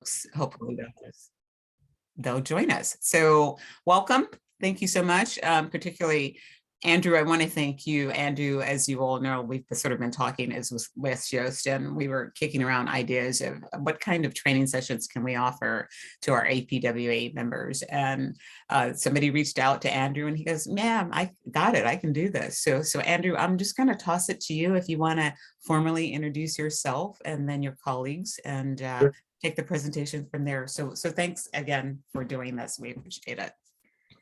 folks, hopefully they'll join us. So welcome. Thank you so much. Particularly, Andrew, I want to thank you. Andrew, as you all know, we've sort of been talking as with Joost, and we were kicking around ideas of what kind of training sessions can we offer to our APWA members. And somebody reached out to Andrew and he goes, ma'am, I got it. I can do this. So Andrew, I'm just going to toss it to you if you want to formally introduce yourself and then your colleagues and Sure. take the presentation from there. So thanks again for doing this. We appreciate it.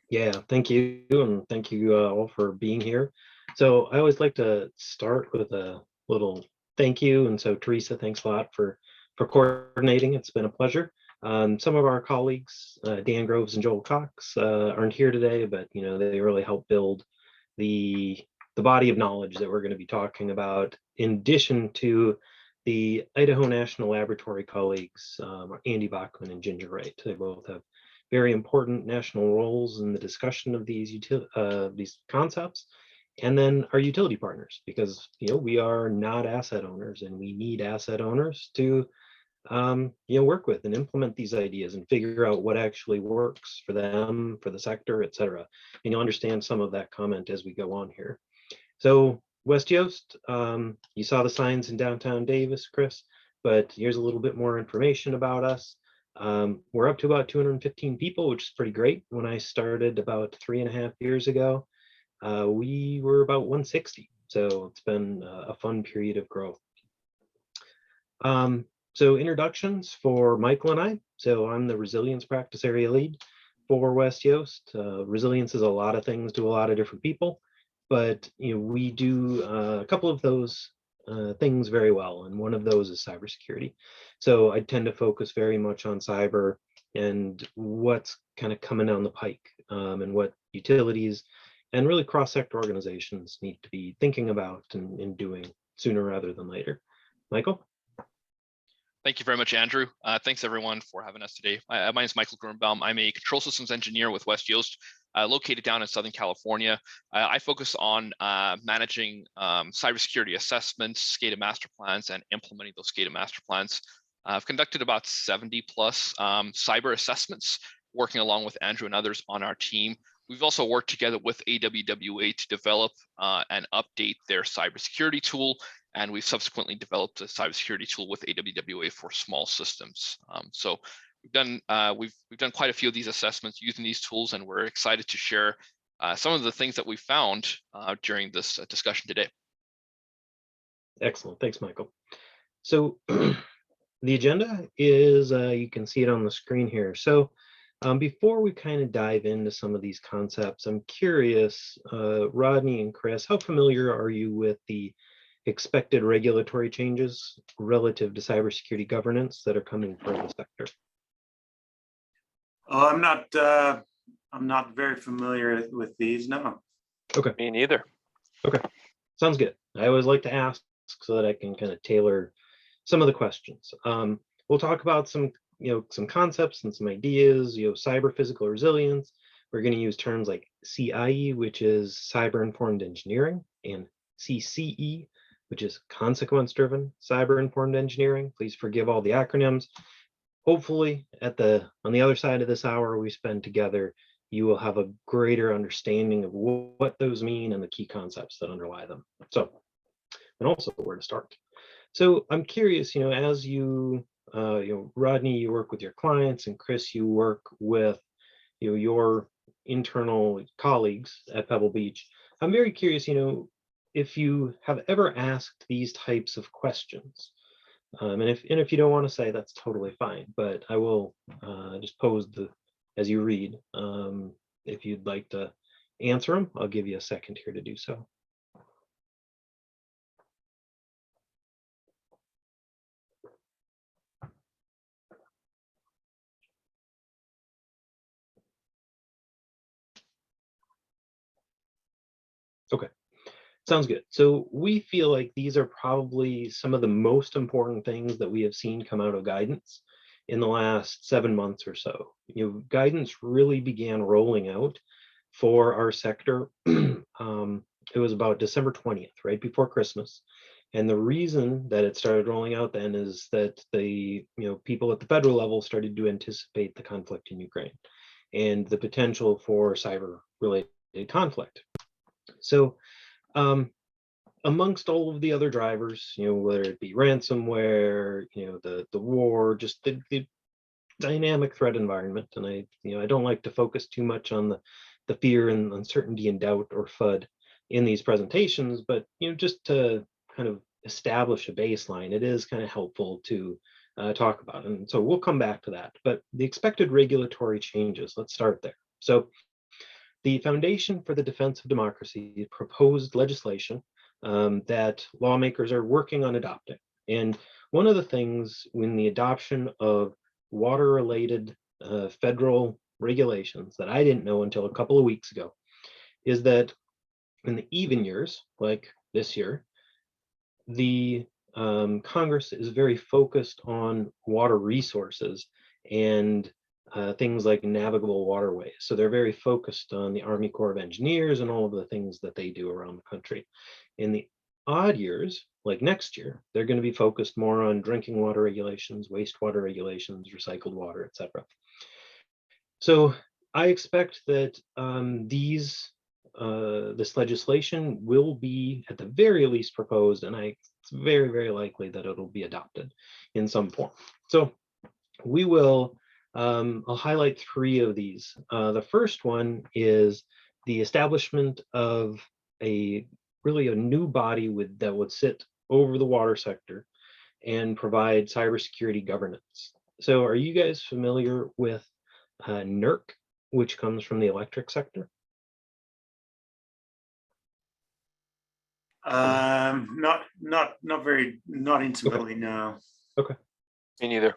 Yeah, thank you, and thank you all for being here. So I always like to start with a little thank you, and so Teresa, thanks a lot for coordinating. It's been a pleasure. Some of our colleagues, Dan Groves and Joel Cox, aren't here today, but they really helped build the body of knowledge that we're going to be talking about. In addition to the Idaho National Laboratory colleagues, Andy Bachman and Ginger Wright, they both have very important national roles in the discussion of these concepts, and then our utility partners, because we are not asset owners, and we need asset owners to work with and implement these ideas and figure out what actually works for them, for the sector, et cetera. And you'll understand some of that comment as we go on here. So West Yost, you saw the signs in downtown Davis, Chris, but here's a little bit more information about us. We're up to about 215 people, which is pretty great. When I started about 3.5 years ago, we were about 160. So it's been a fun period of growth. So introductions for Michael and I. So I'm the resilience practice area lead for West Yost. Resilience is a lot of things to a lot of different people, but we do a couple of those things very well, and one of those is cybersecurity. So I tend to focus very much on cyber and what's kind of coming down the pike, and what utilities and really cross-sector organizations need to be thinking about and doing sooner rather than later. Michael? Thank you very much, Andrew. Thanks everyone for having us today. My name is Michael Grunbaum. I'm a control systems engineer with West Yost, located down in Southern California. I focus on managing cybersecurity assessments, SCADA master plans, and implementing those SCADA master plans. I've conducted about 70 plus cyber assessments, working along with Andrew and others on our team. We've also worked together with AWWA to develop and update their cybersecurity tool, and we've subsequently developed a cybersecurity tool with AWWA for small systems. So we've done quite a few of these assessments using these tools, and we're excited to share some of the things that we found during this discussion today. Excellent, thanks, Michael. So the agenda is, you can see it on the screen here. So before we kind of dive into some of these concepts, I'm curious, Rodney and Chris, how familiar are you with the expected regulatory changes relative to cybersecurity governance that are coming for the sector? Oh, I'm not very familiar with these, no. Okay. Me neither. Okay, sounds good. I always like to ask so that I can kind of tailor some of the questions. We'll talk about some concepts and some ideas, cyber physical resilience. We're going to use terms like CIE, which is cyber informed engineering, and CCE, which is consequence-driven cyber-informed engineering. Please forgive all the acronyms. Hopefully, on the other side of this hour we spend together, you will have a greater understanding of what those mean and the key concepts that underlie them. So, and also where to start. So I'm curious, as Rodney, you work with your clients, and Chris, you work with your internal colleagues at Pebble Beach. I'm very curious, if you have ever asked these types of questions, and if you don't want to say, that's totally fine, but I will just pose as you read. If you'd like to answer them, I'll give you a second here to do so. Okay. Sounds good. So we feel like these are probably some of the most important things that we have seen come out of guidance in the last 7 months or so. Guidance really began rolling out for our sector. It was about December 20th, right before Christmas. And the reason that it started rolling out then is that the people at the federal level started to anticipate the conflict in Ukraine and the potential for cyber-related conflict. So amongst all of the other drivers, whether it be ransomware, the war, just the dynamic threat environment, and I don't like to focus too much on the fear and uncertainty and doubt or FUD in these presentations, but just to kind of establish a baseline, it is kind of helpful to talk about. And so we'll come back to that. But the expected regulatory changes, let's start there. So the Foundation for the Defense of Democracy proposed legislation that lawmakers are working on adopting. And one of the things when the adoption of water-related federal regulations that I didn't know until a couple of weeks ago is that in the even years, like this year, the Congress is very focused on water resources and things like navigable waterways. So they're very focused on the Army Corps of Engineers and all of the things that they do around the country. In the odd years, like next year, they're going to be focused more on drinking water regulations, wastewater regulations, recycled water, etc. So I expect that this legislation will be at the very least proposed, and it's very, very likely that it'll be adopted in some form. So we will, I'll highlight 3 of these. The first one is the establishment of really a new body that would sit over the water sector and provide cybersecurity governance. So are you guys familiar with NERC, which comes from the electric sector? Not intimately, no. Okay. Me neither.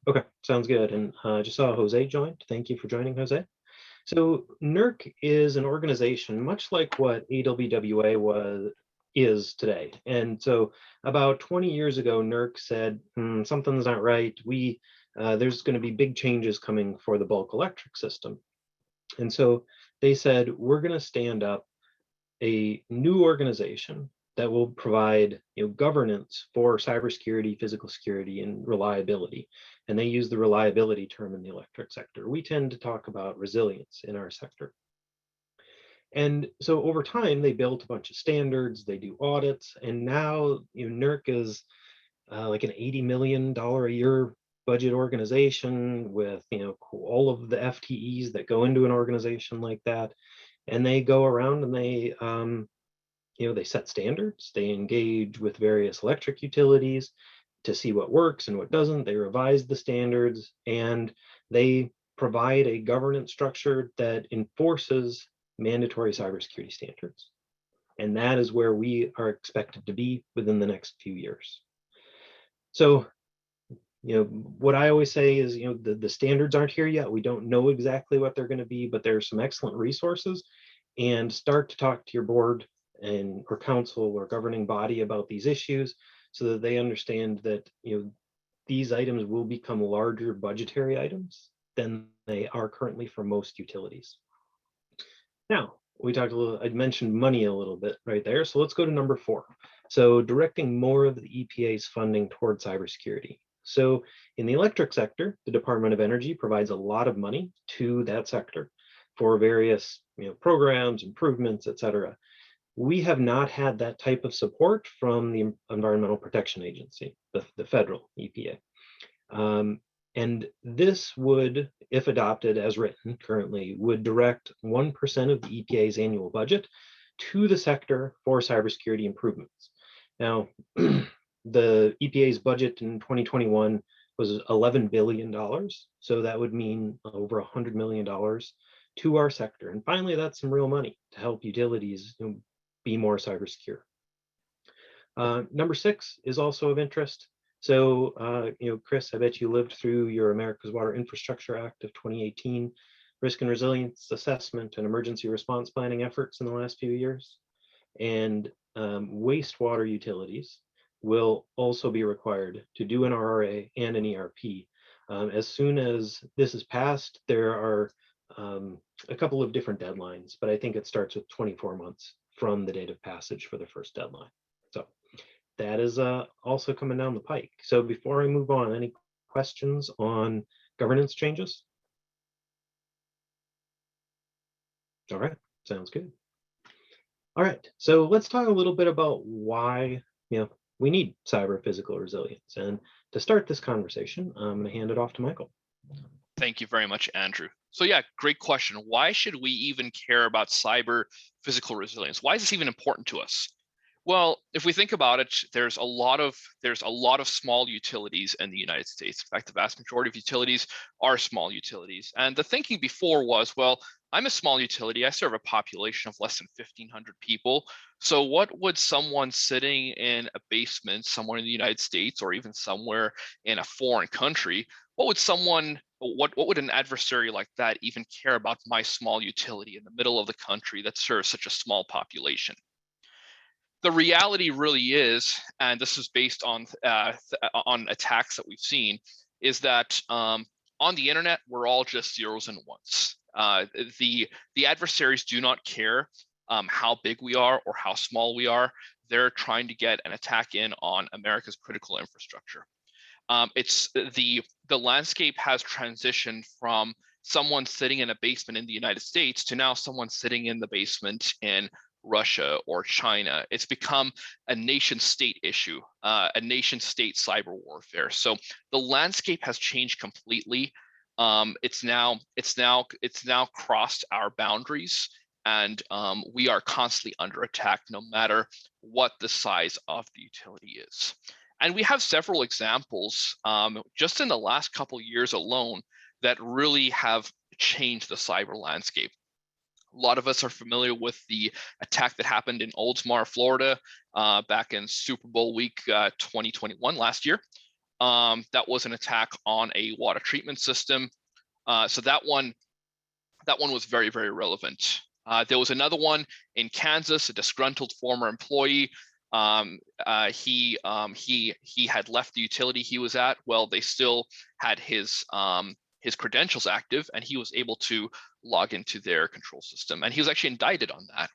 Okay, sounds good. And just saw Jose joined. Thank you for joining, Jose. So NERC is an organization much like what AWWA is today. And so about 20 years ago, NERC said, something's not right. There's going to be big changes coming for the bulk electric system. And so they said, we're going to stand up a new organization that will provide governance for cybersecurity, physical security, and reliability. And they use the reliability term in the electric sector. We tend to talk about resilience in our sector. And so over time, they built a bunch of standards, they do audits, and now NERC is like an $80 million a year budget organization with all of the FTEs that go into an organization like that. And they go around and they set standards, they engage with various electric utilities to see what works and what doesn't, they revise the standards, and they provide a governance structure that enforces mandatory cybersecurity standards. And that is where we are expected to be within the next few years. So, what I always say is, the standards aren't here yet. We don't know exactly what they're going to be, but there's some excellent resources, and start to talk to your board or council or governing body about these issues so that they understand that, these items will become larger budgetary items than they are currently for most utilities. Now, I mentioned money a little bit right there. So let's go to number 4. So directing more of the EPA's funding toward cybersecurity. So in the electric sector, the Department of Energy provides a lot of money to that sector for various programs, improvements, etc. We have not had that type of support from the Environmental Protection Agency, the federal EPA. And this would, if adopted as written currently, would direct 1% of the EPA's annual budget to the sector for cybersecurity improvements. Now, the EPA's budget in 2021 was $11 billion. So that would mean over $100 million to our sector. And finally, that's some real money to help utilities be more cyber secure. Number 6 is also of interest. So, Chris, I bet you lived through your America's Water Infrastructure Act of 2018, risk and resilience assessment and emergency response planning efforts in the last few years. And wastewater utilities will also be required to do an RRA and an ERP. As soon as this is passed, there are a couple of different deadlines, but I think it starts with 24 months from the date of passage for the first deadline. So that is also coming down the pike. So before I move on, any questions on governance changes? All right, sounds good. All right, so let's talk a little bit about why we need cyber physical resilience. And to start this conversation, I'm going to hand it off to Michael. Thank you very much, Andrew. So yeah, great question. Why should we even care about cyber physical resilience? Why is this even important to us? Well, if we think about it, there's a lot of small utilities in the United States. In fact, the vast majority of utilities are small utilities. And the thinking before was, well, I'm a small utility. I serve a population of less than 1,500 people. So what would someone sitting in a basement somewhere in the United States, or even somewhere in a foreign country, what would an adversary like that even care about my small utility in the middle of the country that serves such a small population? The reality really is, and this is based on attacks that we've seen, is that on the internet, we're all just zeros and ones. The adversaries do not care how big we are or how small we are. They're trying to get an attack in on America's critical infrastructure. It's the landscape has transitioned from someone sitting in a basement in the United States to now someone sitting in the basement in Russia or China. It's become a nation state issue, a nation state cyber warfare. So the landscape has changed completely. It's now crossed our boundaries, and we are constantly under attack, no matter what the size of the utility is. And we have several examples just in the last couple of years alone that really have changed the cyber landscape. A lot of us are familiar with the attack that happened in Oldsmar, Florida, back in Super Bowl week 2021 last year. That was an attack on a water treatment system. So that one was very, very relevant. There was another one in Kansas, a disgruntled former employee. He had left the utility he was at. Well, they still had his credentials active, and he was able to log into their control system, and he was actually indicted on that.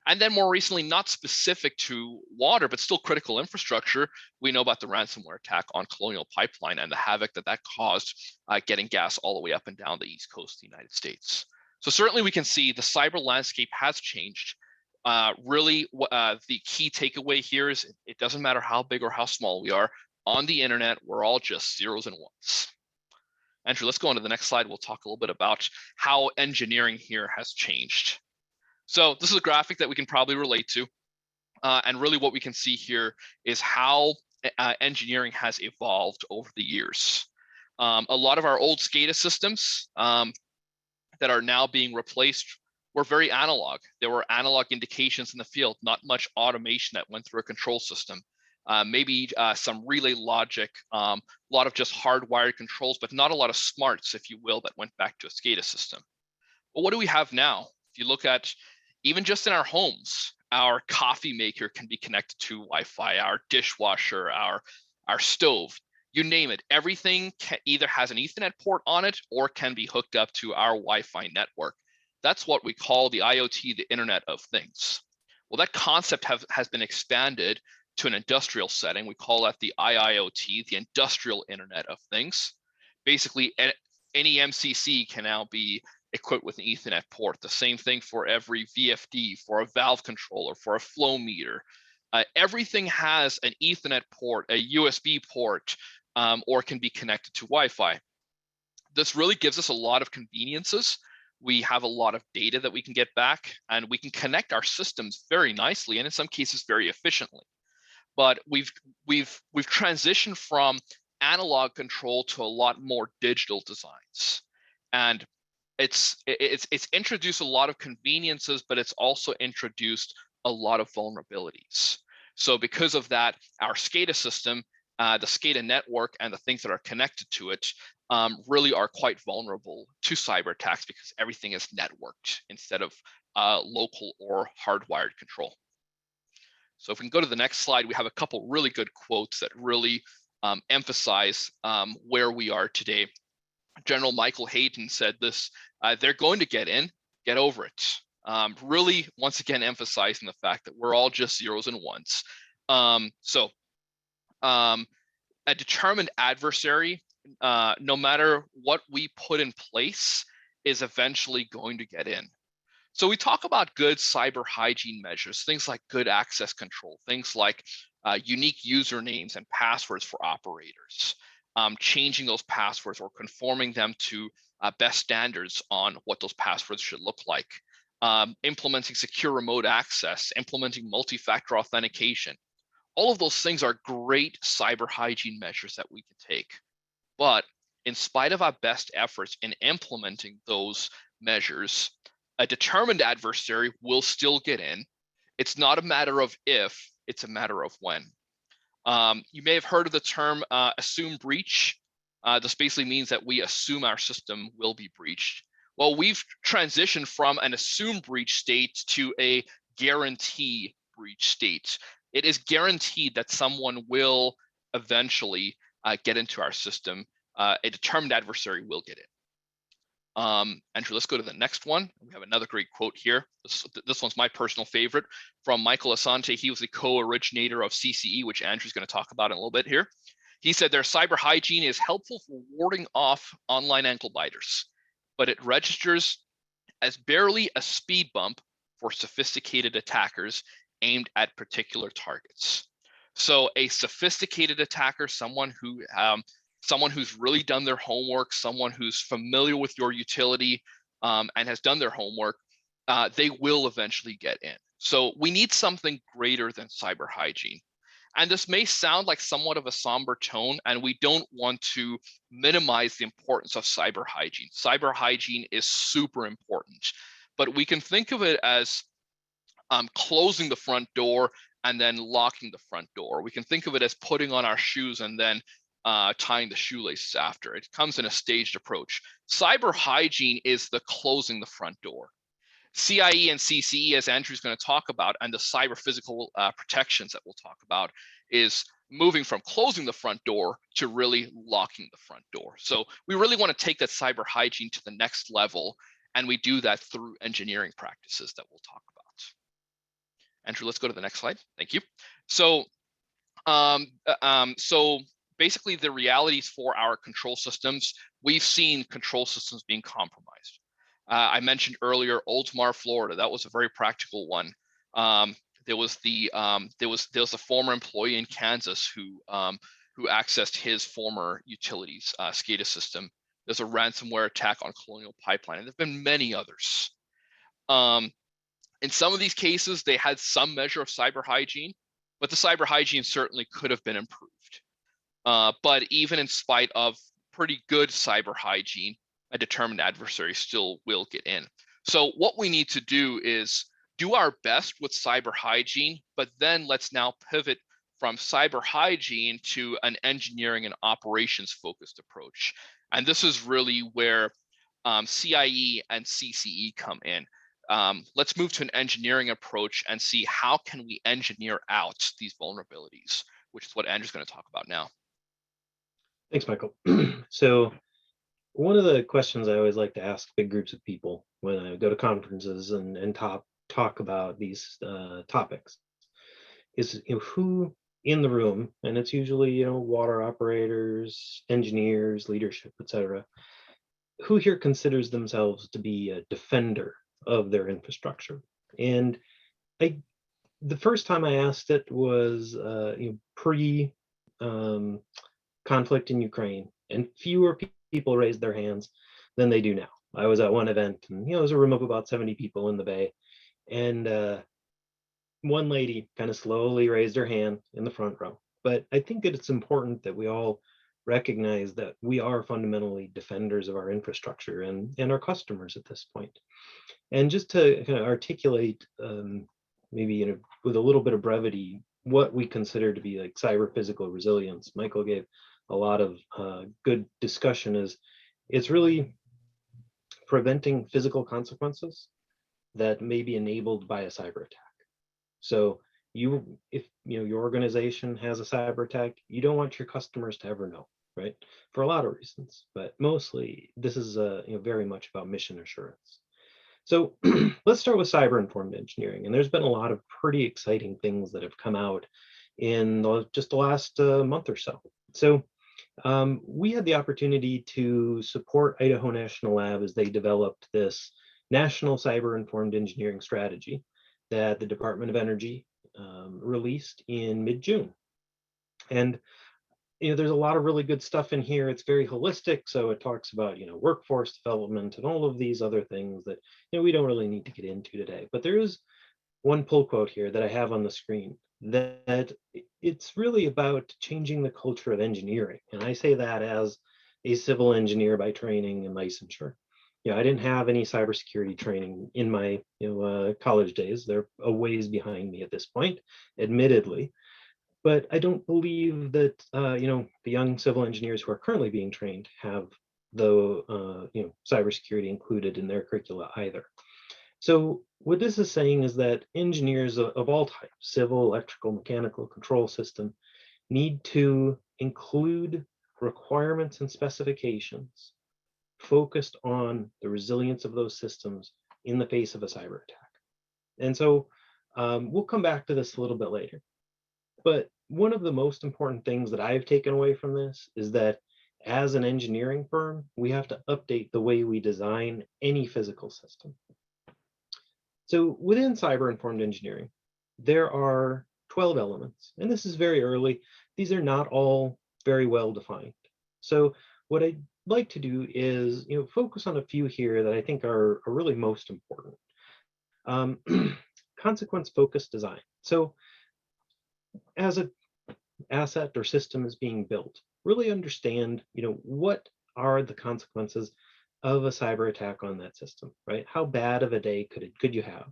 And then more recently, not specific to water, but still critical infrastructure, we know about the ransomware attack on Colonial Pipeline and the havoc that caused getting gas all the way up and down the East Coast of the United States. So certainly we can see the cyber landscape has changed. Really, the key takeaway here is it doesn't matter how big or how small we are. On the internet, we're all just zeros and ones. Andrew, let's go on to the next slide. We'll talk a little bit about how engineering here has changed. So this is a graphic that we can probably relate to. And really what we can see here is how engineering has evolved over the years. A lot of our old SCADA systems that are now being replaced were very analog. There were analog indications in the field, not much automation that went through a control system. Maybe some relay logic, a lot of just hardwired controls, but not a lot of smarts, if you will, that went back to a SCADA system. But what do we have now? If you look at even just in our homes, our coffee maker can be connected to Wi-Fi, our dishwasher, our stove, you name it. Everything either has an Ethernet port on it or can be hooked up to our Wi-Fi network. That's what we call the IoT, the Internet of Things. Well, that concept has been expanded to an industrial setting. We call that the IIoT, the Industrial Internet of Things. Basically, any MCC can now be equipped with an Ethernet port. The same thing for every VFD, for a valve controller, for a flow meter. Everything has an Ethernet port, a USB port, or can be connected to Wi-Fi. This really gives us a lot of conveniences. We have a lot of data that we can get back, and we can connect our systems very nicely, and in some cases very efficiently. But we've transitioned from analog control to a lot more digital designs, and it's introduced a lot of conveniences, but it's also introduced a lot of vulnerabilities. So because of that, our SCADA system, the SCADA network, and the things that are connected to it really are quite vulnerable to cyber attacks because everything is networked instead of local or hardwired control. So if we can go to the next slide, we have a couple really good quotes that really emphasize where we are today. General Michael Hayden said this, they're going to get in, get over it. Really, once again, emphasizing the fact that we're all just zeros and ones. So a determined adversary, no matter what we put in place, is eventually going to get in. So we talk about good cyber hygiene measures, things like good access control, things like unique usernames and passwords for operators, changing those passwords or conforming them to best standards on what those passwords should look like, implementing secure remote access, implementing multi-factor authentication. All of those things are great cyber hygiene measures that we can take. But in spite of our best efforts in implementing those measures, a determined adversary will still get in. It's not a matter of if, it's a matter of when. You may have heard of the term assume breach. This basically means that we assume our system will be breached. Well, we've transitioned from an assume breach state to a guarantee breach state. It is guaranteed that someone will eventually get into our system. A determined adversary will get in. Andrew, let's go to the next one. We have another great quote here. This one's my personal favorite from Michael Asante. He was the co-originator of CCE, which Andrew's going to talk about in a little bit here. He said their cyber hygiene is helpful for warding off online ankle biters, but it registers as barely a speed bump for sophisticated attackers aimed at particular targets. So a sophisticated attacker, someone who's really done their homework, someone who's familiar with your utility and has done their homework, they will eventually get in. So we need something greater than cyber hygiene. And this may sound like somewhat of a somber tone, and we don't want to minimize the importance of cyber hygiene. Cyber hygiene is super important, but we can think of it as closing the front door and then locking the front door. We can think of it as putting on our shoes and then tying the shoelaces after. It comes in a staged approach. Cyber hygiene is the closing the front door. CIE and CCE, as Andrew's going to talk about, and the cyber physical protections that we'll talk about, is moving from closing the front door to really locking the front door. So we really want to take that cyber hygiene to the next level, and we do that through engineering practices that we'll talk about. Andrew, let's go to the next slide. Thank you. So, basically the realities for our control systems, we've seen control systems being compromised. I mentioned earlier Oldsmar, Florida. That was a very practical one. There was a former employee in Kansas who accessed his former utilities SCADA system. There's a ransomware attack on Colonial Pipeline, and there've been many others. In some of these cases, they had some measure of cyber hygiene, but the cyber hygiene certainly could have been improved. But even in spite of pretty good cyber hygiene, a determined adversary still will get in. So what we need to do is do our best with cyber hygiene, but then let's now pivot from cyber hygiene to an engineering and operations focused approach. And this is really where CIE and CCE come in. Let's move to an engineering approach and see how can we engineer out these vulnerabilities, which is what Andrew's going to talk about now. Thanks, Michael. So one of the questions I always like to ask big groups of people when I go to conferences and talk about these topics is, who in the room, and it's usually, water operators, engineers, leadership, etc., who here considers themselves to be a defender of their infrastructure? And the first time I asked it was pre conflict in Ukraine, and fewer people raised their hands than they do now. I was at one event, and it was a room of about 70 people in the Bay, and one lady kind of slowly raised her hand in the front row. But I think that it's important that we all recognize that we are fundamentally defenders of our infrastructure and our customers at this point. And just to kind of articulate, maybe with a little bit of brevity, what we consider to be like cyber physical resilience, Michael gave a lot of good discussion. It's really preventing physical consequences that may be enabled by a cyber attack. So if your organization has a cyber attack, you don't want your customers to ever know, right? For a lot of reasons, but mostly this is very much about mission assurance. So let's start with cyber informed engineering. And there's been a lot of pretty exciting things that have come out in just the last month or so. So we had the opportunity to support Idaho National Lab as they developed this national cyber-informed engineering strategy that the Department of Energy released in mid-June. And there's a lot of really good stuff in here. It's very holistic, so it talks about workforce development and all of these other things that we don't really need to get into today. But there is one pull quote here that I have on the screen that it's really about changing the culture of engineering. And I say that as a civil engineer by training and licensure. I didn't have any cybersecurity training in my college days. They're a ways behind me at this point, admittedly. But I don't believe that the young civil engineers who are currently being trained have the cybersecurity included in their curricula either. So what this is saying is that engineers of all types, civil, electrical, mechanical, control system, need to include requirements and specifications focused on the resilience of those systems in the face of a cyber attack. And so we'll come back to this a little bit later. But one of the most important things that I've taken away from this is that as an engineering firm, we have to update the way we design any physical system. So within cyber-informed engineering, there are 12 elements, and this is very early. These are not all very well defined. So what I'd like to do is focus on a few here that I think are really most important. Consequence-focused design. So as an asset or system is being built, really understand what are the consequences of a cyber attack on that system, right? How bad of a day could you have?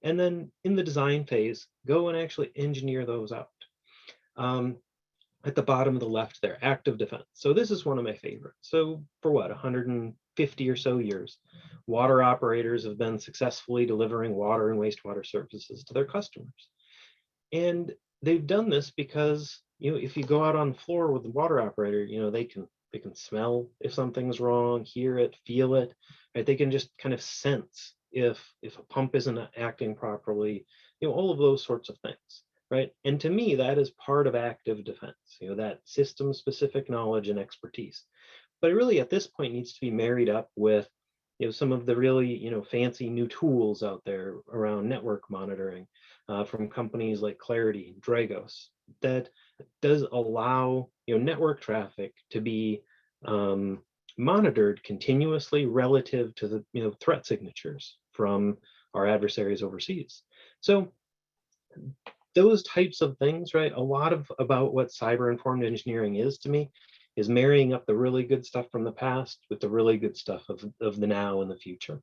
And then in the design phase, go and actually engineer those out. At the bottom of the left there, active defense. So this is one of my favorites. So for 150 or so years, water operators have been successfully delivering water and wastewater services to their customers. And they've done this because if you go out on the floor with the water operator, they can smell if something's wrong, hear it, feel it, right? They can just kind of sense if a pump isn't acting properly, all of those sorts of things, right? And to me, that is part of active defense, that system specific knowledge and expertise. But it really at this point needs to be married up with some of the really fancy new tools out there around network monitoring from companies like Clarity, Dragos, that does allow network traffic to be monitored continuously relative to the threat signatures from our adversaries overseas. So those types of things, right? A lot about what cyber-informed engineering is to me is marrying up the really good stuff from the past with the really good stuff of the now and the future.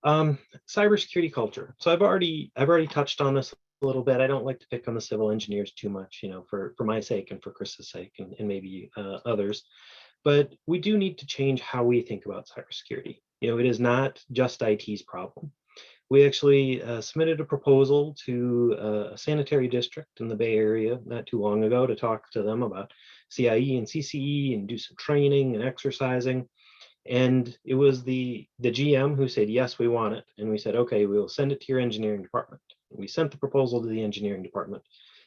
Cybersecurity culture. So I've already touched on this a little bit. I don't like to pick on the civil engineers too much, for my sake and for Chris's sake and maybe others. But we do need to change how we think about cybersecurity. It is not just IT's problem. We actually submitted a proposal to a sanitary district in the Bay Area not too long ago to talk to them about CIE and CCE and do some training and exercising. And it was the GM who said, yes, we want it. And we said, okay, we will send it to your engineering department. We sent the proposal to the engineering department.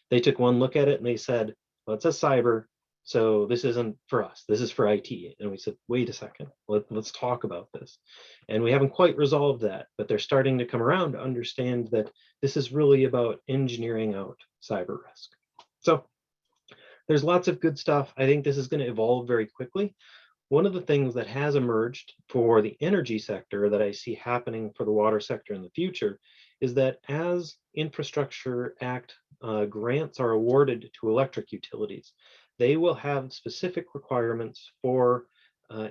They took one look at it and they said, well, it says cyber, so this isn't for us. This is for IT. And we said, wait a second, let's talk about this. And we haven't quite resolved that, but they're starting to come around to understand that this is really about engineering out cyber risk. So there's lots of good stuff. I think this is going to evolve very quickly. One of the things that has emerged for the energy sector that I see happening for the water sector in the future is that as Infrastructure Act grants are awarded to electric utilities, they will have specific requirements for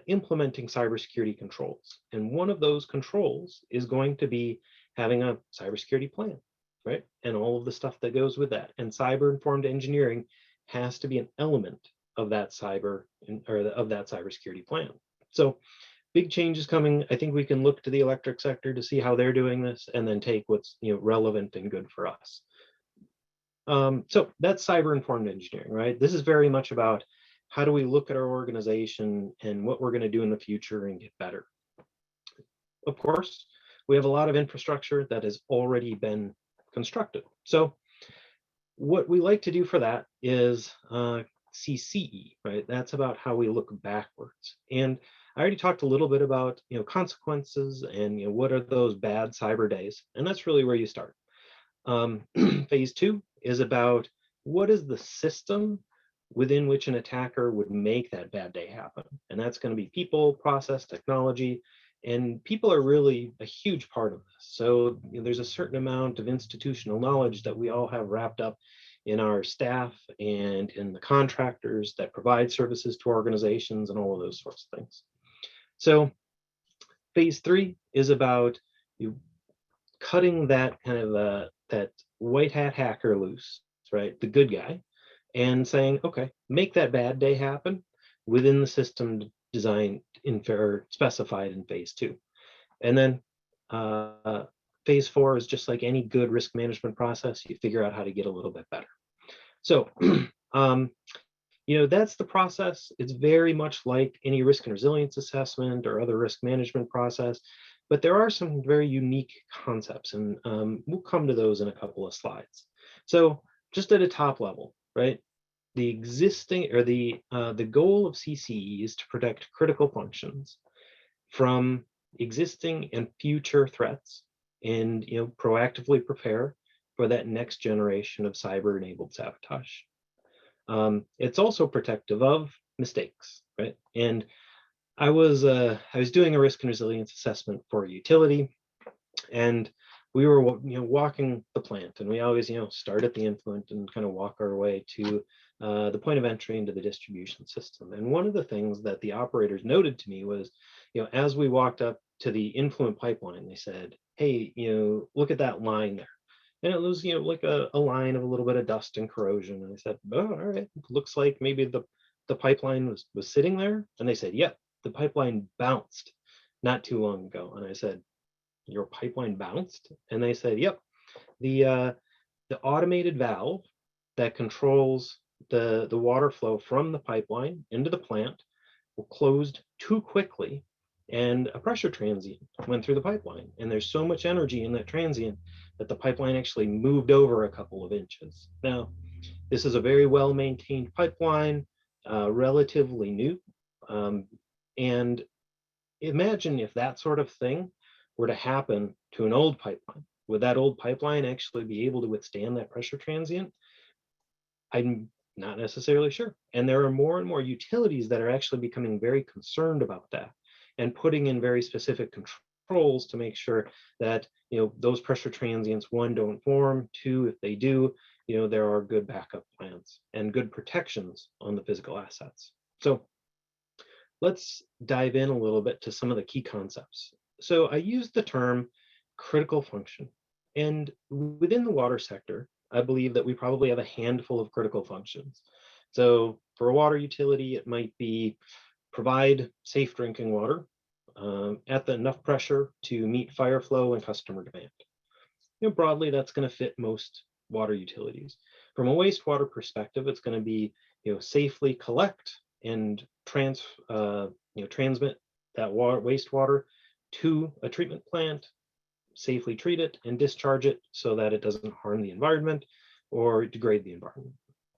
implementing cybersecurity controls. And one of those controls is going to be having a cybersecurity plan, right? And all of the stuff that goes with that. And cyber-informed engineering has to be an element of that cybersecurity plan. So big changes coming. I think we can look to the electric sector to see how they're doing this and then take what's relevant and good for us. So that's cyber-informed engineering, right? This is very much about how do we look at our organization and what we're going to do in the future and get better. Of course, we have a lot of infrastructure that has already been constructed. So what we like to do for that is CCE, right? That's about how we look backwards. And I already talked a little bit about, consequences and, what are those bad cyber days? And that's really where you start. Phase 2 is about what is the system within which an attacker would make that bad day happen. And that's going to be people, process, technology, and people are really a huge part of this. So there's a certain amount of institutional knowledge that we all have wrapped up in our staff and in the contractors that provide services to organizations and all of those sorts of things. So phase 3 is about cutting that kind of that white hat hacker loose, right? The good guy, and saying, okay, make that bad day happen within the system designed in or specified in phase 2. And then phase 4 is just like any good risk management process, you figure out how to get a little bit better. So that's the process. It's very much like any risk and resilience assessment or other risk management process, but there are some very unique concepts, and we'll come to those in a couple of slides. So just at a top level, right? The existing or the goal of CCE is to protect critical functions from existing and future threats, and proactively prepare for that next generation of cyber-enabled sabotage. It's also protective of mistakes, right? And I was doing a risk and resilience assessment for a utility, and we were walking the plant, and we always start at the influent and kind of walk our way to the point of entry into the distribution system. And one of the things that the operators noted to me was, as we walked up to the influent pipeline, they said, hey, look at that line there. And it was, like a line of a little bit of dust and corrosion. And I said, oh, all right, looks like maybe the pipeline was sitting there. And they said, yeah, the pipeline bounced not too long ago. And I said, your pipeline bounced? And they said, yep, the automated valve that controls the water flow from the pipeline into the plant closed too quickly, and a pressure transient went through the pipeline. And there's so much energy in that transient that the pipeline actually moved over a couple of inches. Now, this is a very well-maintained pipeline, relatively new. And imagine if that sort of thing were to happen to an old pipeline. Would that old pipeline actually be able to withstand that pressure transient? I'm not necessarily sure. And there are more and more utilities that are actually becoming very concerned about that and putting in very specific controls to make sure that those pressure transients, one, don't form, two, if they do, there are good backup plans and good protections on the physical assets. So let's dive in a little bit to some of the key concepts. So I used the term critical function, and within the water sector, I believe that we probably have a handful of critical functions. So for a water utility, it might be provide safe drinking water at enough pressure to meet fire flow and customer demand. Broadly, that's going to fit most water utilities. From a wastewater perspective, it's going to be safely collect and transmit that wastewater to a treatment plant, safely treat it and discharge it so that it doesn't harm the environment or degrade the environment.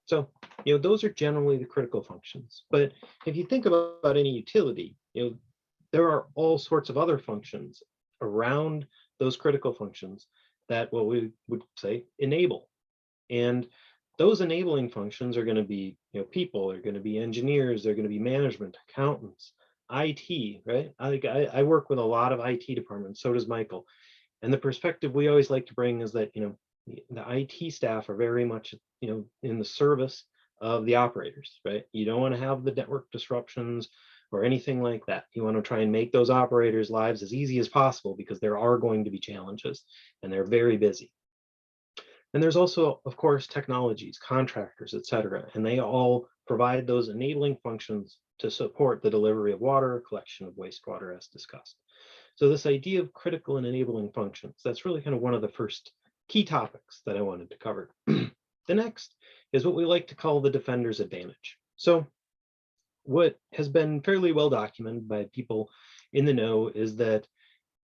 So, those are generally the critical functions. But if you think about any utility, there are all sorts of other functions around those critical functions that what we would say enable. And those enabling functions are going to be, people, they're going to be engineers, they're going to be management, accountants, IT, right? I work with a lot of IT departments, so does Michael. And the perspective we always like to bring is that, the IT staff are very much, in the service of the operators, right? You don't want to have the network disruptions or anything like that. You want to try and make those operators' lives as easy as possible, because there are going to be challenges and they're very busy. And there's also, of course, technologies, contractors, et cetera, and they all provide those enabling functions to support the delivery of water, collection of wastewater as discussed. So this idea of critical and enabling functions, that's really kind of one of the first key topics that I wanted to cover. The next is what we like to call the defender's advantage. So what has been fairly well documented by people in the know is that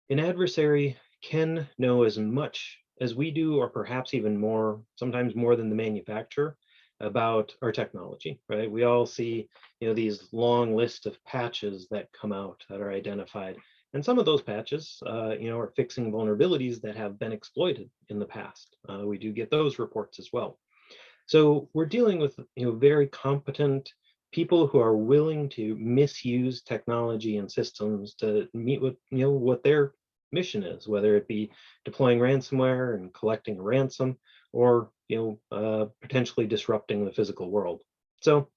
an adversary can know as much as we do, or perhaps even more, sometimes more than the manufacturer, about our technology, right? We all see, these long lists of patches that come out that are identified. And some of those patches, are fixing vulnerabilities that have been exploited in the past. We do get those reports as well. So we're dealing with, very competent people who are willing to misuse technology and systems to meet with, what their mission is, whether it be deploying ransomware and collecting a ransom, or potentially disrupting the physical world. So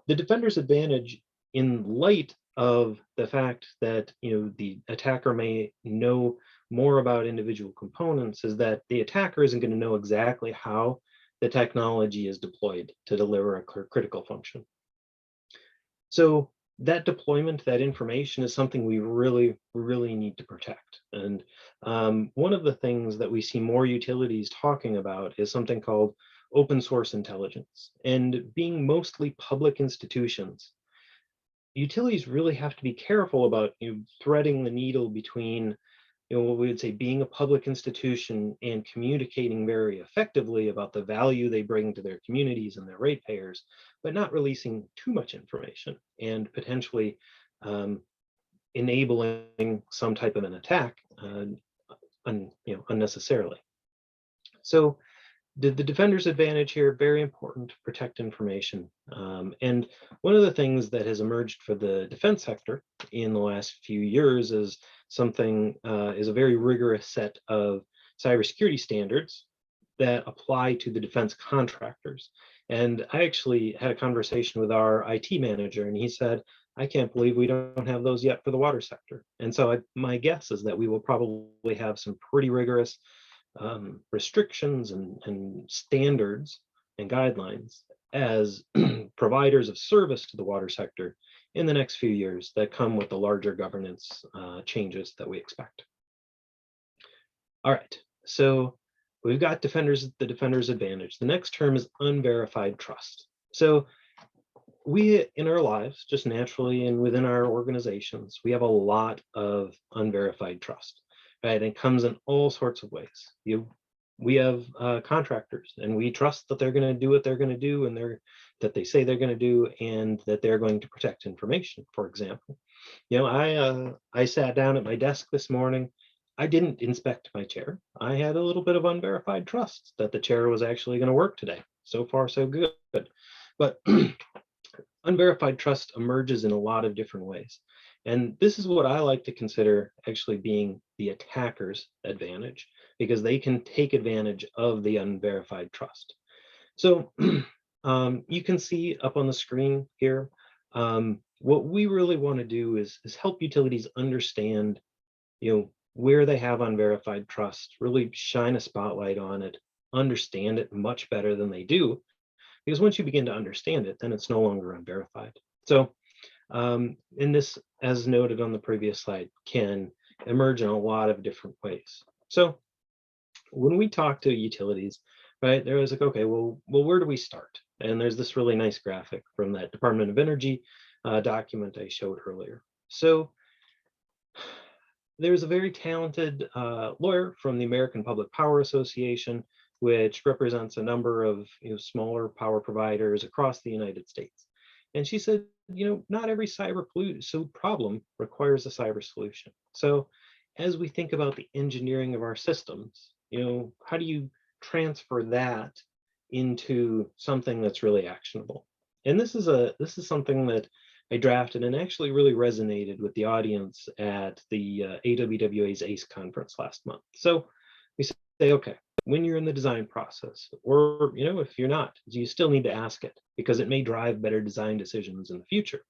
the defender's advantage, in light of the fact that the attacker may know more about individual components, is that the attacker isn't going to know exactly how the technology is deployed to deliver a critical function. So that deployment, that information, is something we really, really need to protect. And one of the things that we see more utilities talking about is something called open source intelligence. And being mostly public institutions, utilities really have to be careful about threading the needle between what we would say being a public institution and communicating very effectively about the value they bring to their communities and their ratepayers, but not releasing too much information and potentially enabling some type of an attack unnecessarily. So the defender's advantage here, very important to protect information. And one of the things that has emerged for the defense sector in the last few years is is a very rigorous set of cybersecurity standards that apply to the defense contractors. And I actually had a conversation with our IT manager, and he said, I can't believe we don't have those yet for the water sector. And so my guess is that we will probably have some pretty rigorous restrictions and standards and guidelines as providers of service to the water sector in the next few years that come with the larger governance changes that we expect. All right, so we've got the defender's advantage. The next term is unverified trust. So we, in our lives, just naturally and within our organizations, we have a lot of unverified trust. Right, it comes in all sorts of ways. We have contractors, and we trust that they're going to do what they're going to do, and that they say they're going to do, and that they're going to protect information. For example, I sat down at my desk this morning. I didn't inspect my chair. I had a little bit of unverified trust that the chair was actually going to work today. So far, so good. But unverified trust emerges in a lot of different ways. And this is what I like to consider actually being the attacker's advantage, because they can take advantage of the unverified trust. So you can see up on the screen here, what we really want to do is help utilities understand, where they have unverified trust, really shine a spotlight on it, understand it much better than they do, because once you begin to understand it, then it's no longer unverified. So in this, as noted on the previous slide, can emerge in a lot of different ways. So when we talk to utilities, right, they're always like, okay, well, where do we start? And there's this really nice graphic from that Department of Energy document I showed earlier. So there's a very talented lawyer from the American Public Power Association, which represents a number of smaller power providers across the United States. And she said, not every cyber problem requires a cyber solution. So as we think about the engineering of our systems, how do you transfer that into something that's really actionable? And this is something that I drafted and actually really resonated with the audience at the AWWA's ACE conference last month. So we say, okay, when you're in the design process, or if you're not, you still need to ask it, because it may drive better design decisions in the future.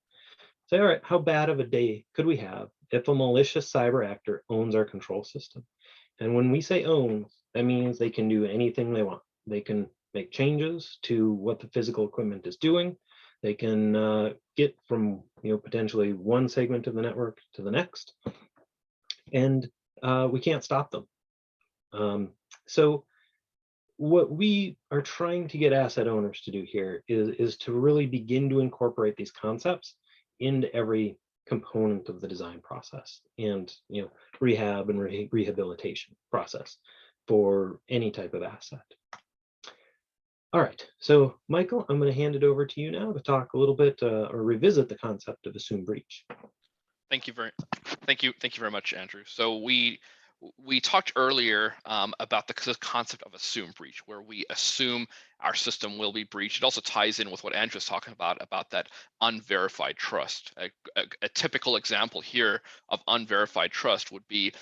Say, all right, how bad of a day could we have if a malicious cyber actor owns our control system? And when we say owns, that means they can do anything they want. They can make changes to what the physical equipment is doing. They can get from potentially one segment of the network to the next, and we can't stop them. So what we are trying to get asset owners to do here is to really begin to incorporate these concepts into every component of the design process and rehab and rehabilitation process. for any type of asset. All right, so Michael, I'm going to hand it over to you now to talk a little bit or revisit the concept of assumed breach. Thank you very much, Andrew. So we talked earlier about the concept of assumed breach, where we assume our system will be breached. It also ties in with what Andrew was talking about that unverified trust. A typical example here of unverified trust would be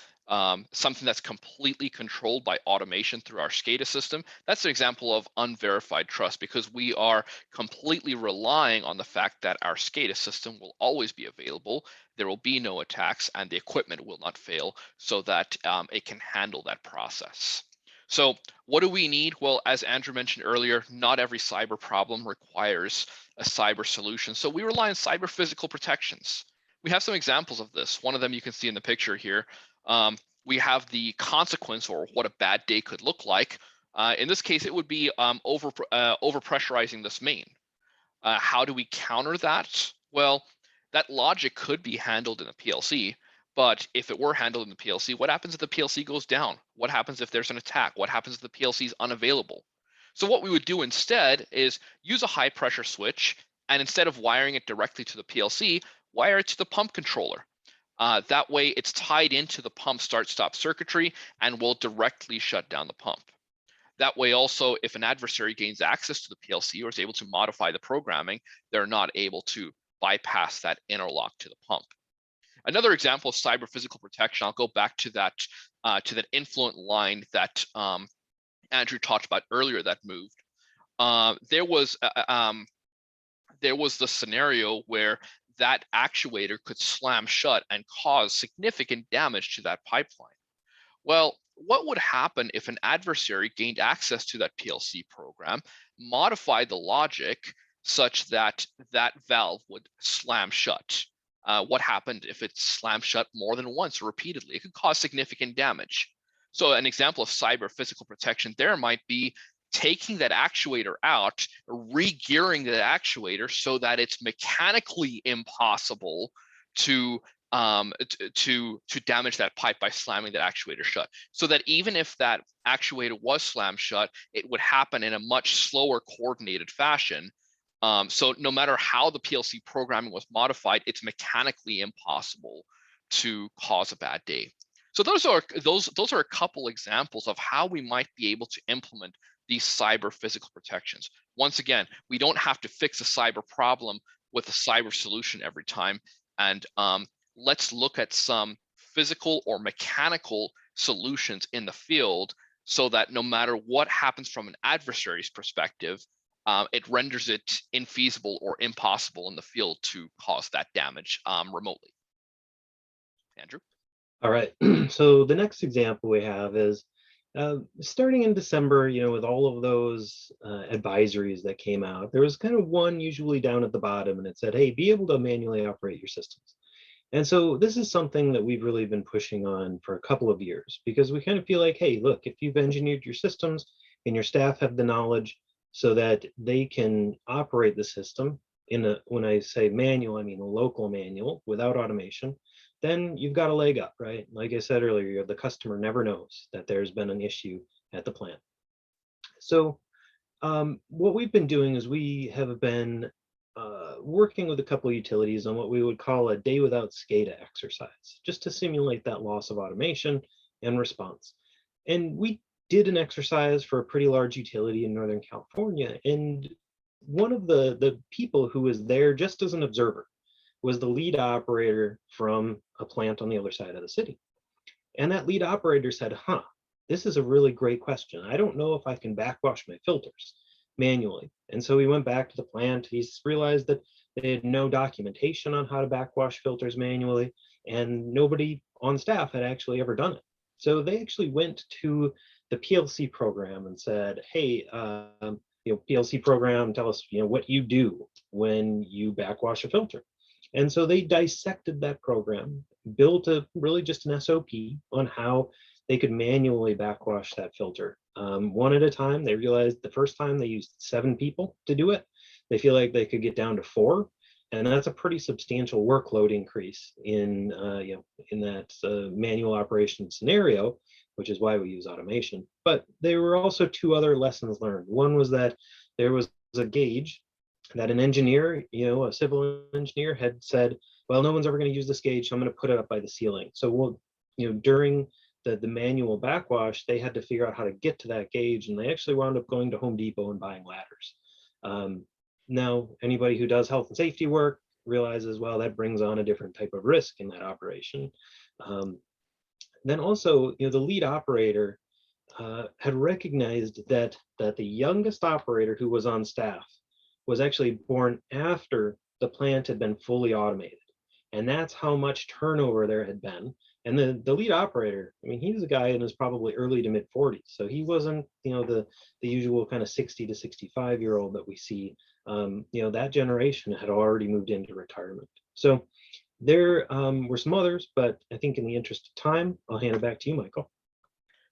something that's completely controlled by automation through our SCADA system. That's an example of unverified trust, because we are completely relying on the fact that our SCADA system will always be available, there will be no attacks, and the equipment will not fail, so that it can handle that process. So what do we need? Well, as Andrew mentioned earlier, not every cyber problem requires a cyber solution. So we rely on cyber physical protections. We have some examples of this. One of them you can see in the picture here. We have the consequence, or what a bad day could look like. In this case, it would be overpressurizing this main. How do we counter that? Well, that logic could be handled in a PLC, but if it were handled in the PLC, what happens if the PLC goes down? What happens if there's an attack? What happens if the PLC is unavailable? So what we would do instead is use a high pressure switch, and instead of wiring it directly to the PLC, wire it to the pump controller. That way it's tied into the pump start-stop circuitry and will directly shut down the pump. That way also, if an adversary gains access to the PLC or is able to modify the programming, they're not able to bypass that interlock to the pump. Another example of cyber physical protection, I'll go back to that influent line that Andrew talked about earlier that moved. There was the scenario where that actuator could slam shut and cause significant damage to that pipeline. Well, what would happen if an adversary gained access to that PLC program, modified the logic such that that valve would slam shut? What happened if it slammed shut more than once or repeatedly? It could cause significant damage. So an example of cyber physical protection there might be taking that actuator out, re-gearing the actuator so that it's mechanically impossible to damage that pipe by slamming that actuator shut, so that even if that actuator was slammed shut, it would happen in a much slower coordinated fashion. So no matter how the PLC programming was modified, it's mechanically impossible to cause a bad day. So those are a couple examples of how we might be able to implement these cyber physical protections. Once again, we don't have to fix a cyber problem with a cyber solution every time. And let's look at some physical or mechanical solutions in the field, so that no matter what happens from an adversary's perspective, it renders it infeasible or impossible in the field to cause that damage remotely. Andrew? All right, so the next example we have is starting in December, with all of those advisories that came out, there was kind of one usually down at the bottom, and it said, hey, be able to manually operate your systems. And so this is something that we've really been pushing on for a couple of years, because we kind of feel like, hey, look, if you've engineered your systems and your staff have the knowledge so that they can operate the system when I say manual, I mean a local manual without automation, then you've got a leg up, right? Like I said earlier, the customer never knows that there's been an issue at the plant. So what we've been doing is we have been working with a couple of utilities on what we would call a day without SCADA exercise, just to simulate that loss of automation and response. And we did an exercise for a pretty large utility in Northern California. And one of the people who was there just as an observer was the lead operator from a plant on the other side of the city. And that lead operator said, this is a really great question. I don't know if I can backwash my filters manually. And so he went back to the plant. He realized that they had no documentation on how to backwash filters manually, and nobody on staff had actually ever done it. So they actually went to the PLC program and said, hey, PLC program, tell us, what you do when you backwash a filter. And so they dissected that program, built really just an SOP on how they could manually backwash that filter. One at a time. They realized the first time they used 7 people to do it. They feel like they could get down to 4. And that's a pretty substantial workload increase in that manual operation scenario, which is why we use automation. But there were also two other lessons learned. One was that there was a gauge that an engineer, a civil engineer had said, well, no one's ever going to use this gauge, so I'm going to put it up by the ceiling. So during the manual backwash, they had to figure out how to get to that gauge, and they actually wound up going to Home Depot and buying ladders. Now, anybody who does health and safety work realizes, well, that brings on a different type of risk in that operation. Then also, the lead operator had recognized that the youngest operator who was on staff was actually born after the plant had been fully automated. And that's how much turnover there had been. And the lead operator, I mean, he was a guy in his probably early to mid 40s. So he wasn't, the usual kind of 60 to 65-year-old that we see. That generation had already moved into retirement. So there were some others, but I think in the interest of time, I'll hand it back to you, Michael.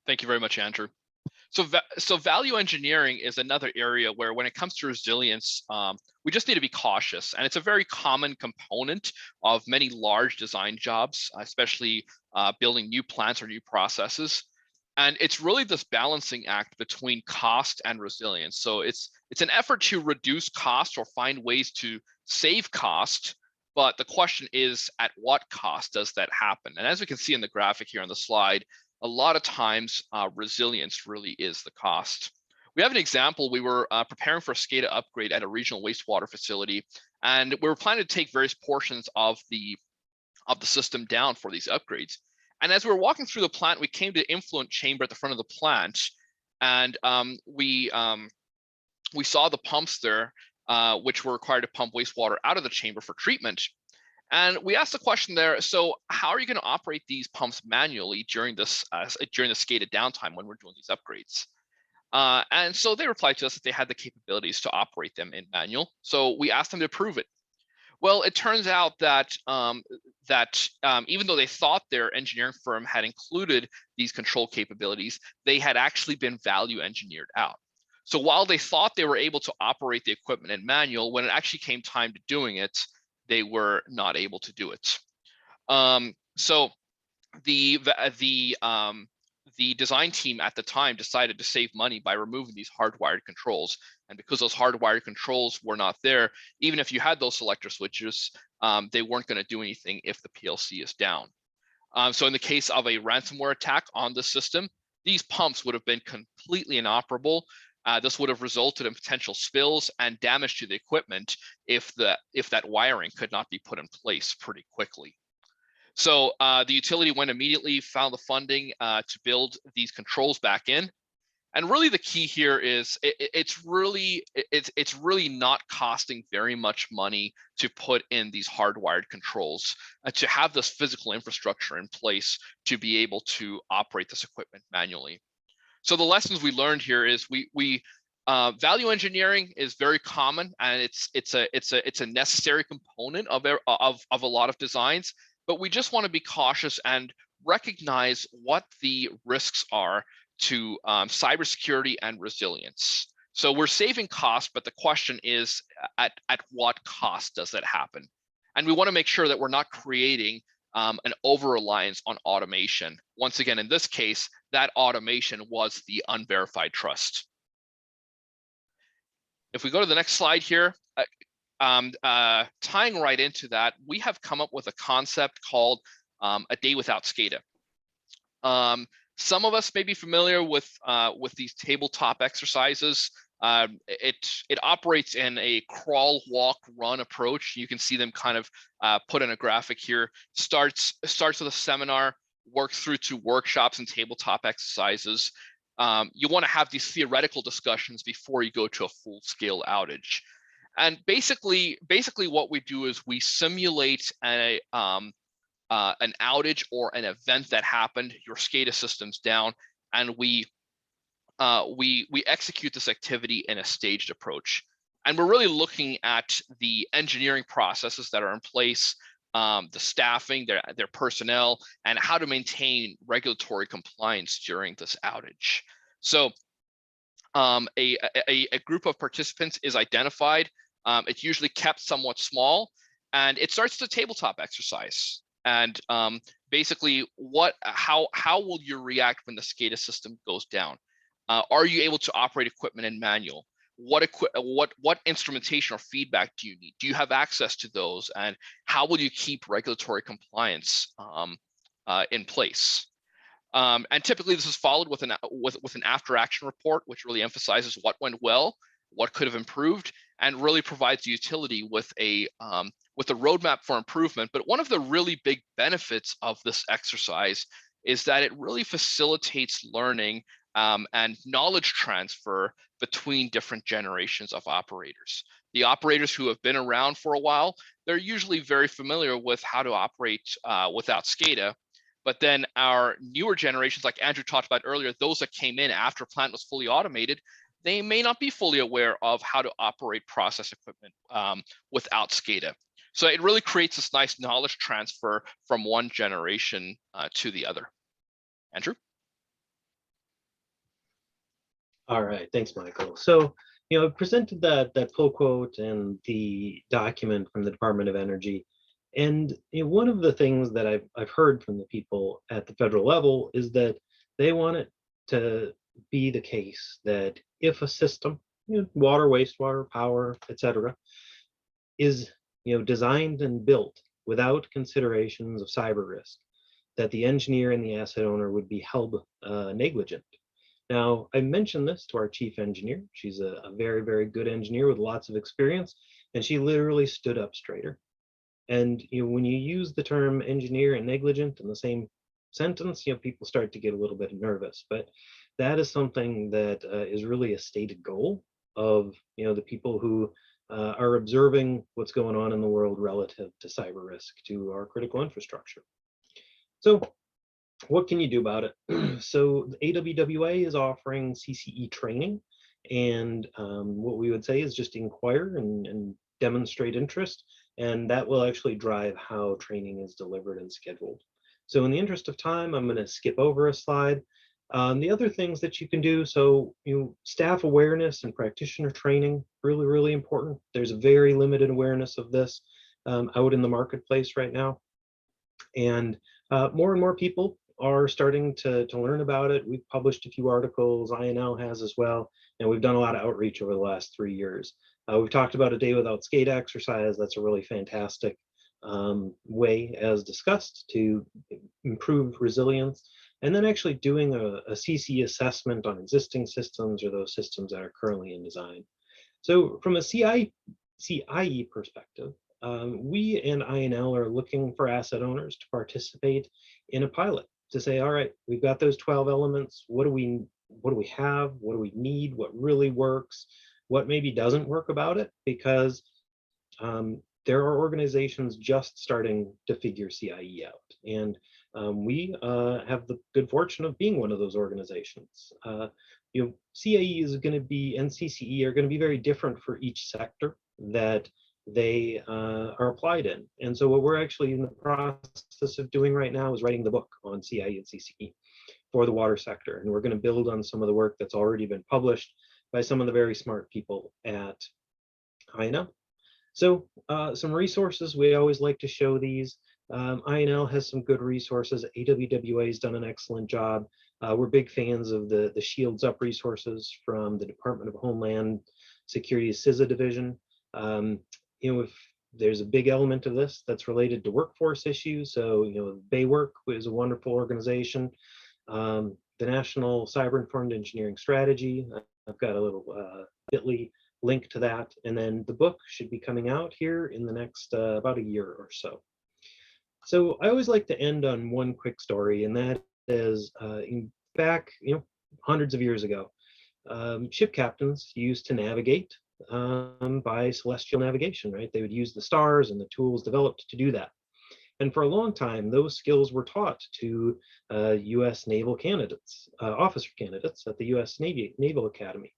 Thank you very much, Andrew. So value engineering is another area where, when it comes to resilience, we just need to be cautious. And it's a very common component of many large design jobs, especially building new plants or new processes. And it's really this balancing act between cost and resilience. So it's an effort to reduce cost or find ways to save cost. But the question is, at what cost does that happen? And as we can see in the graphic here on the slide, a lot of times resilience really is the cost. We have an example. We were preparing for a SCADA upgrade at a regional wastewater facility, and we were planning to take various portions of the system down for these upgrades. And as we were walking through the plant, we came to influent chamber at the front of the plant, and we saw the pumps there, which were required to pump wastewater out of the chamber for treatment. And we asked the question there, so how are you going to operate these pumps manually during the SCADA downtime when we're doing these upgrades? And so they replied to us that they had the capabilities to operate them in manual. So we asked them to prove it. Well, it turns out that even though they thought their engineering firm had included these control capabilities, they had actually been value engineered out. So while they thought they were able to operate the equipment in manual, when it actually came time to doing it, they were not able to do it. So the design team at the time decided to save money by removing these hardwired controls. And because those hardwired controls were not there, even if you had those selector switches, they weren't going to do anything if the PLC is down. So in the case of a ransomware attack on the system, these pumps would have been completely inoperable. This would have resulted in potential spills and damage to the equipment if that wiring could not be put in place pretty quickly. So the utility went immediately, found the funding to build these controls back in. And really the key here is it's really not costing very much money to put in these hardwired controls, to have this physical infrastructure in place to be able to operate this equipment manually. So the lessons we learned here is value engineering is very common, and it's a necessary component of a lot of designs. But we just want to be cautious and recognize what the risks are to cybersecurity and resilience. So we're saving costs, but the question is, at what cost does that happen? And we want to make sure that we're not creating an over-reliance on automation. Once again, in this case, that automation was the unverified trust. If we go to the next slide here, tying right into that, we have come up with a concept called a day without SCADA. Some of us may be familiar with these tabletop exercises. It operates in a crawl, walk, run approach. You can see them kind of put in a graphic here. Starts with a seminar, works through to workshops and tabletop exercises. You want to have these theoretical discussions before you go to a full-scale outage. And basically what we do is we simulate an outage or an event that happened. Your SCADA system's down, and we execute this activity in a staged approach. And we're really looking at the engineering processes that are in place, the staffing, their personnel, and how to maintain regulatory compliance during this outage. So a group of participants is identified. It's usually kept somewhat small, and it starts the tabletop exercise. And basically, how will you react when the SCADA system goes down? Are you able to operate equipment in manual? What instrumentation or feedback do you need? Do you have access to those? And how will you keep regulatory compliance in place? And typically this is followed with an after action report, which really emphasizes what went well, what could have improved, and really provides the utility with a roadmap for improvement. But one of the really big benefits of this exercise is that it really facilitates learning and knowledge transfer between different generations of operators. The operators who have been around for a while, they're usually very familiar with how to operate without SCADA. But then our newer generations, like Andrew talked about earlier, those that came in after plant was fully automated, they may not be fully aware of how to operate process equipment without SCADA. So it really creates this nice knowledge transfer from one generation to the other. Andrew? All right, thanks, Michael. So, I presented that pull quote and the document from the Department of Energy. And one of the things that I've heard from the people at the federal level is that they want it to be the case that if a system, water, wastewater, power, etc., is designed and built without considerations of cyber risk, that the engineer and the asset owner would be held negligent. Now, I mentioned this to our chief engineer. She's a very, very good engineer with lots of experience, and she literally stood up straighter. And when you use the term engineer and negligent in the same sentence, people start to get a little bit nervous. But that is something that is really a stated goal of the people who are observing what's going on in the world relative to cyber risk to our critical infrastructure. So what can you do about it? So the AWWA is offering CCE training, and what we would say is just inquire and demonstrate interest, and that will actually drive how training is delivered and scheduled. So in the interest of time, I'm going to skip over a slide. The other things that you can do, so staff awareness and practitioner training, really, really important. There's a very limited awareness of this out in the marketplace right now. And more people are starting to learn about it. We've published a few articles, INL has as well, and we've done a lot of outreach over the last 3 years. We've talked about a day without SCADA exercise. That's a really fantastic way, as discussed, to improve resilience. And then actually doing a CC assessment on existing systems or those systems that are currently in design. So from a CIE perspective, we and INL are looking for asset owners to participate in a pilot to say, all right, we've got those 12 elements. What do we have? What do we need? What really works? What maybe doesn't work about it? Because there are organizations just starting to figure CIE out. And we have the good fortune of being one of those organizations. CIE is going to be, and CCE are going to be very different for each sector that they are applied in. And so what we're actually in the process of doing right now is writing the book on CIE and CCE for the water sector. And we're going to build on some of the work that's already been published by some of the very smart people at INL. So some resources, we always like to show these. INL has some good resources. AWWA has done an excellent job. We're big fans of the Shields Up resources from the Department of Homeland Security's CISA division. If there's a big element of this that's related to workforce issues, so BayWork is a wonderful organization. The National Cyber Informed Engineering Strategy, I've got a little bit.ly link to that, and then the book should be coming out here in the next about a year or so. So I always like to end on one quick story, and that is back hundreds of years ago, ship captains used to navigate by celestial navigation, right? They would use the stars and the tools developed to do that. And for a long time, those skills were taught to U.S. naval candidates, officer candidates at the U.S. Naval Academy.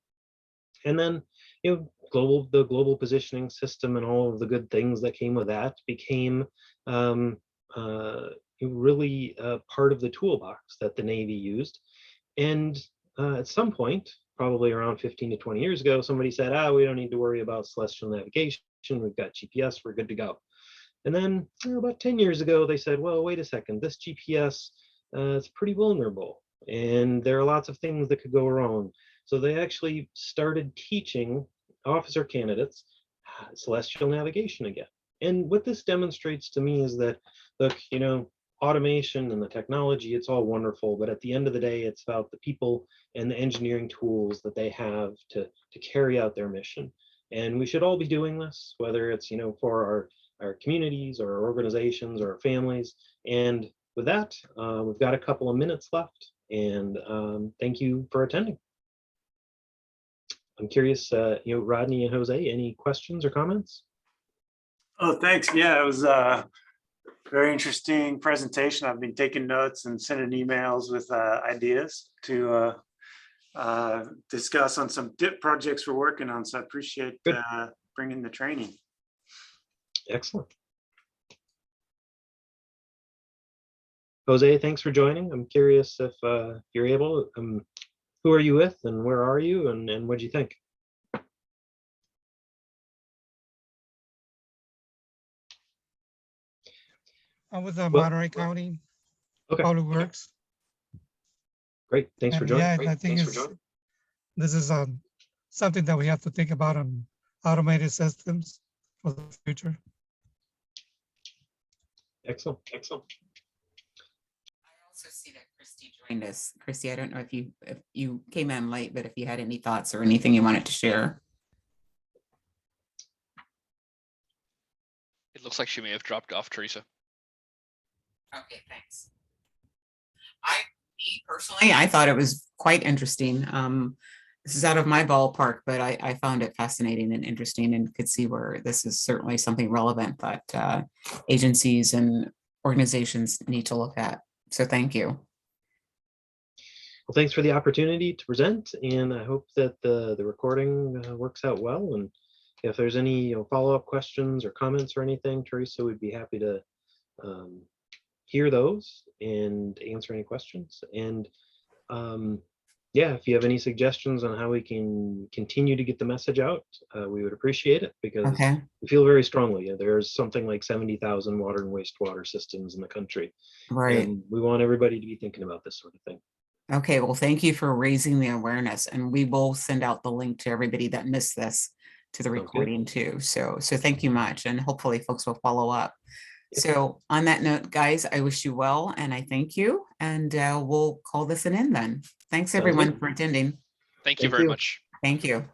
And then, the global positioning system and all of the good things that came with that became really part of the toolbox that the Navy used. And at some point, probably around 15 to 20 years ago, somebody said, we don't need to worry about celestial navigation. We've got GPS, we're good to go. And then about 10 years ago, they said, well, wait a second, this GPS is pretty vulnerable and there are lots of things that could go wrong. So they actually started teaching officer candidates celestial navigation again. And what this demonstrates to me is that, look, automation and the technology, it's all wonderful, but at the end of the day, it's about the people and the engineering tools that they have to carry out their mission. And we should all be doing this, whether it's, for our communities or our organizations or our families. And with that, we've got a couple of minutes left, and thank you for attending. I'm curious, Rodney and Jose, any questions or comments? Oh, thanks. Yeah, it was a very interesting presentation. I've been taking notes and sending emails with ideas to discuss on some DIP projects we're working on. So I appreciate bringing the training. Excellent. Jose, thanks for joining. I'm curious if you're able, who are you with and where are you and what do you think? I'm with Monterey County Okay, Public Works. great. Thanks for And joining. yeah, Great. I think Thanks for joining. this is something that we have to think about on automated systems for the future. Excellent. Excellent. I also see that Christy joined us. Christy, I don't know if you came in late, but if you had any thoughts or anything you wanted to share. It looks like she may have dropped off, Teresa. Okay, thanks. Me personally, I thought it was quite interesting. This is out of my ballpark, but I found it fascinating and interesting and could see where this is certainly something relevant that agencies and organizations need to look at. So thank you. Well, thanks for the opportunity to present, and I hope that the recording works out well. And if there's any follow-up questions or comments or anything, Teresa would be happy to hear those and answer any questions. And yeah, if you have any suggestions on how we can continue to get the message out, we would appreciate it, because we feel very strongly there's something like 70,000 water and wastewater systems in the country. Right. And we want everybody to be thinking about this sort of thing. Okay, well, thank you for raising the awareness, and we will send out the link to everybody that missed this to the recording too. So thank you much, and hopefully folks will follow up. So on that note, guys, I wish you well, and I thank you, and we'll call this an end then. Thanks everyone for attending. Thank you very much. Thank you.